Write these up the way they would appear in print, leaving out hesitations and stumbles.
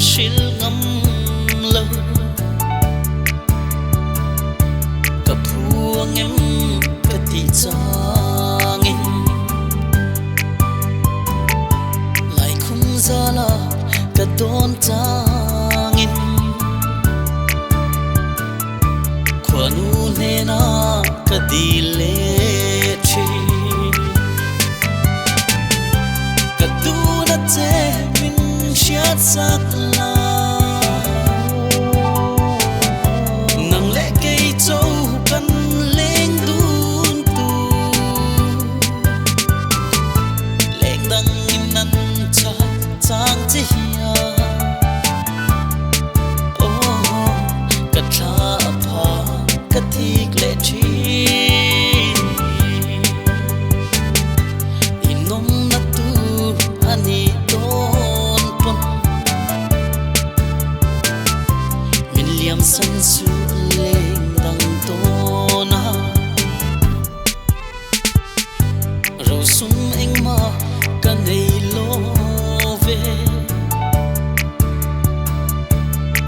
shil ngam lo ka phuang em ka ti chang in lai khum zala ka don chang in khwanu ne na ka di le chi ka tu na te min shiat sak la nang le kei chou kan leng dun tu leng dang im nan cha chang chi hia oh ka tha pha ka thik le chi inom na tu ani ton pon min liam san su leng dang to na ro sum eng ma ka nei lo ve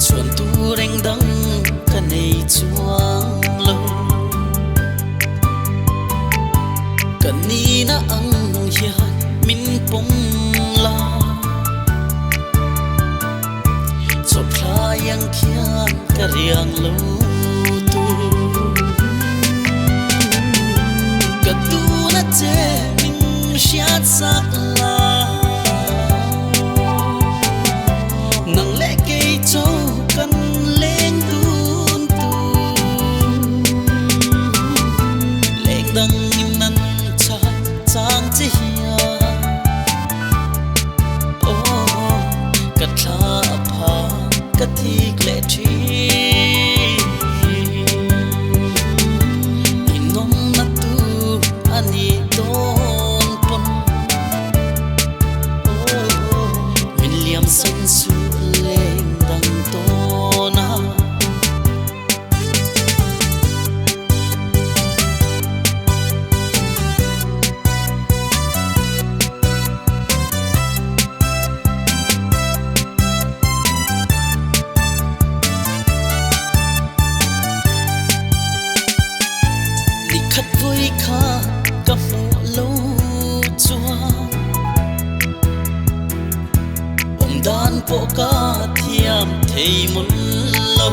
chuan tu reng dang ka nei chuang lo ka ni na ang hian min pom la so phlayang khian ka riang lo tu ka tu na che min shiat sak la nang le kei chou kan leng dun tu leng dang im nan cha chang chi hia oh ka tha pha ka thik le chi inom na tu ani don pon oh min liam san su leng dang to na ni khat voi kha ka fu lo chua om dan po ka thiam thei mun lo